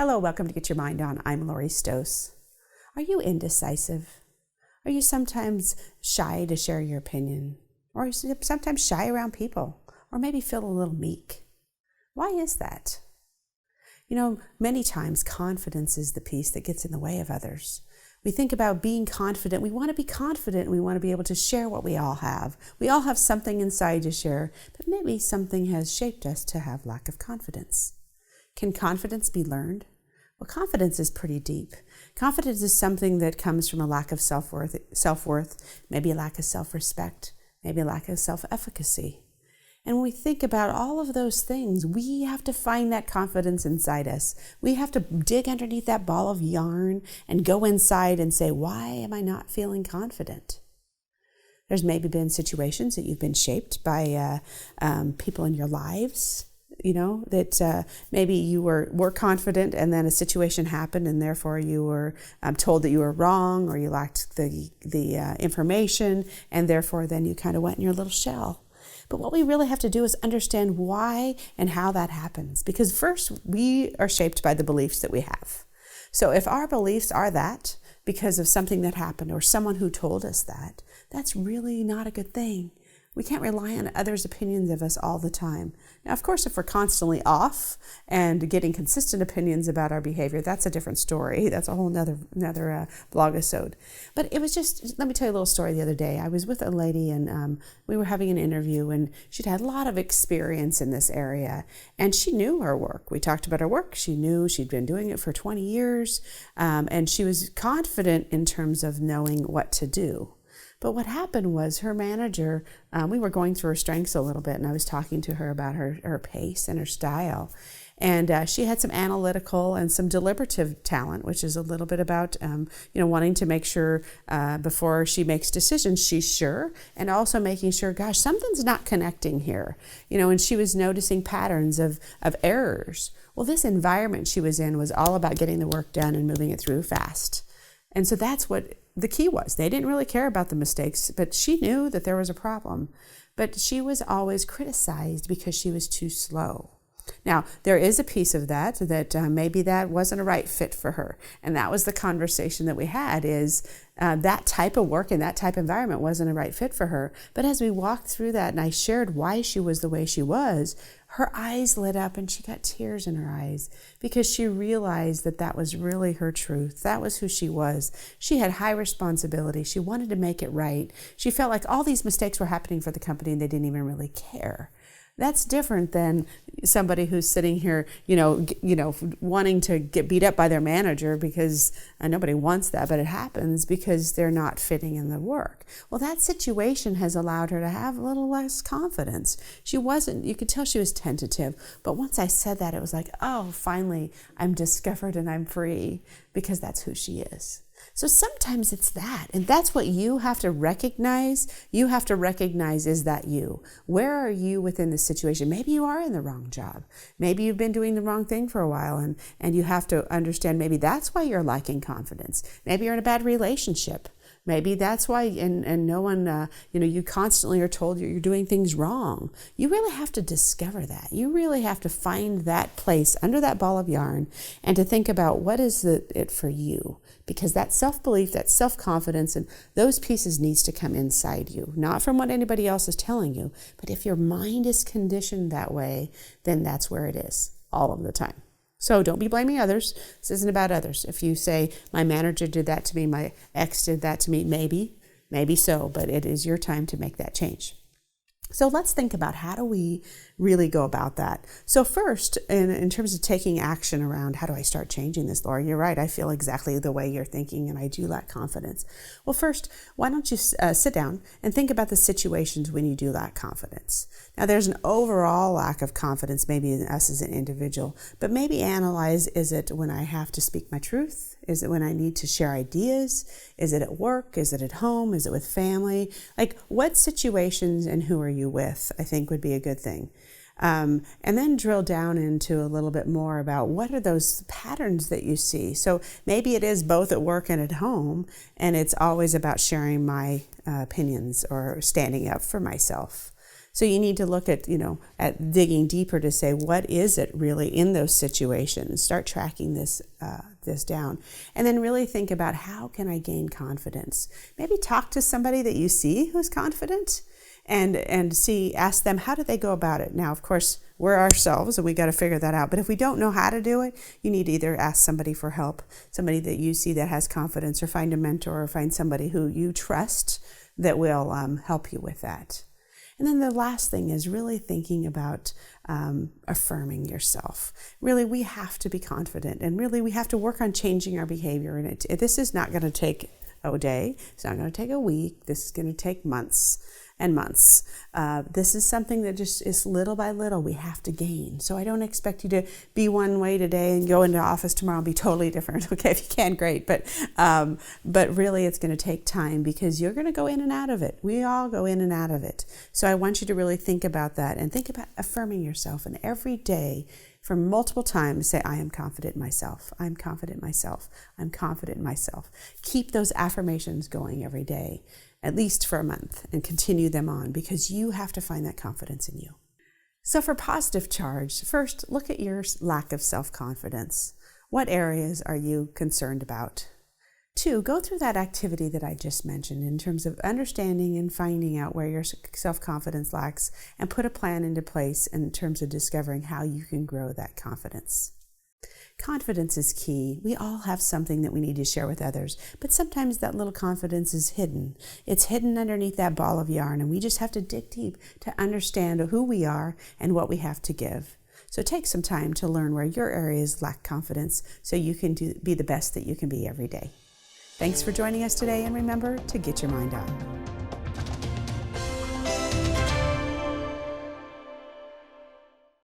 Hello, welcome to Get Your Mind On. I'm Stohs. Are you indecisive? Are you sometimes shy to share your opinion? Or sometimes shy around people? Or maybe feel a little meek? Why is that? You know, many times confidence is the piece that gets in the way of others. We think about being confident. We want to be confident and we want to be able to share what we all have. We all have something inside to share, but maybe something has shaped us to have lack of confidence. Can confidence be learned? Well, confidence is pretty deep. Confidence is something that comes from a lack of self-worth, maybe a lack of self-respect, maybe a lack of self-efficacy. And when we think about all of those things, we have to find that confidence inside us. We have to dig underneath that ball of yarn and go inside and say, why am I not feeling confident? There's maybe been situations that you've been shaped by people in your lives, that maybe you were confident and then a situation happened and therefore you were told that you were wrong or you lacked the information, and therefore then you kind of went in your little shell. But what we really have to do is understand why and how that happens. Because first, we are shaped by the beliefs that we have. So if our beliefs are that because of something that happened or someone who told us that, that's really not a good thing. We can't rely on others' opinions of us all the time. Now, of course, if we're constantly off and getting consistent opinions about our behavior, that's a different story. That's a whole nother blog episode. But it was just, let me tell you a little story the other day. I was with a lady and we were having an interview, and she'd had a lot of experience in this area and she knew her work. We talked about her work. She knew she'd been doing it for 20 years and she was confident in terms of knowing what to do. But what happened was her manager, we were going through her strengths a little bit, and I was talking to her about her pace and her style. And she had some analytical and some deliberative talent, which is a little bit about, wanting to make sure before she makes decisions, she's sure, and also making sure, gosh, something's not connecting here. And she was noticing patterns of errors. Well, this environment she was in was all about getting the work done and moving it through fast. And so that's what the key was. They didn't really care about the mistakes, but she knew that there was a problem. But she was always criticized because she was too slow. Now, there is a piece of that maybe that wasn't a right fit for her. And that was the conversation that we had is that type of work and that type of environment wasn't a right fit for her. But as we walked through that and I shared why she was the way she was, her eyes lit up and she got tears in her eyes because she realized that that was really her truth. That was who she was. She had high responsibility. She wanted to make it right. She felt like all these mistakes were happening for the company and they didn't even really care. That's different than somebody who's sitting here, wanting to get beat up by their manager because nobody wants that, but it happens because they're not fitting in the work. Well, that situation has allowed her to have a little less confidence. You could tell she was tentative, but once I said that, it was like, oh, finally, I'm discovered and I'm free because that's who she is. So sometimes it's that, and that's what you have to recognize. You have to recognize, is that you? Where are you within the situation? Maybe you are in the wrong job. Maybe you've been doing the wrong thing for a while, and you have to understand maybe that's why you're lacking confidence. Maybe you're in a bad relationship. Maybe that's why, and no one, you constantly are told you're doing things wrong. You really have to discover that. You really have to find that place under that ball of yarn and to think about what is it for you. Because that self-belief, that self-confidence, and those pieces needs to come inside you, not from what anybody else is telling you. But if your mind is conditioned that way, then that's where it is all of the time. So don't be blaming others. This isn't about others. If you say, my manager did that to me, my ex did that to me, maybe so, but it is your time to make that change. So let's think about how do we really go about that. So first, in terms of taking action around how do I start changing this, Laura, you're right. I feel exactly the way you're thinking and I do lack confidence. Well, first, why don't you sit down and think about the situations when you do lack confidence. Now, there's an overall lack of confidence, maybe in us as an individual, but maybe analyze, is it when I have to speak my truth? Is it when I need to share ideas? Is it at work? Is it at home? Is it with family? Like, what situations and who are you with, I think would be a good thing. And then drill down into a little bit more about what are those patterns that you see. So maybe it is both at work and at home, and it's always about sharing my opinions or standing up for myself. So you need to look at, at digging deeper to say, what is it really in those situations? Start tracking this down. And then really think about, how can I gain confidence? Maybe talk to somebody that you see who's confident and ask them, how do they go about it? Now, of course, we're ourselves and we got to figure that out. But if we don't know how to do it, you need to either ask somebody for help, somebody that you see that has confidence, or find a mentor, or find somebody who you trust that will help you with that. And then the last thing is really thinking about affirming yourself. Really, we have to be confident, and really we have to work on changing our behavior. And this is not going to take a day. It's not going to take a week. This is going to take months and months. This is something that just is little by little we have to gain. So I don't expect you to be one way today and go into office tomorrow and be totally different. Okay, if you can, great. But really it's going to take time, because you're going to go in and out of it. We all go in and out of it. So I want you to really think about that and think about affirming yourself. And every day, for multiple times, say, I am confident in myself. I'm confident in myself. I'm confident in myself. Keep those affirmations going every day, at least for a month, and continue them on, because you have to find that confidence in you. So for positive charge, first, look at your lack of self-confidence. What areas are you concerned about? 2, go through that activity that I just mentioned in terms of understanding and finding out where your self-confidence lacks, and put a plan into place in terms of discovering how you can grow that confidence. Confidence is key. We all have something that we need to share with others, but sometimes that little confidence is hidden. It's hidden underneath that ball of yarn, and we just have to dig deep to understand who we are and what we have to give. So take some time to learn where your areas lack confidence, so you can be the best that you can be every day. Thanks for joining us today, and remember to get your mind on.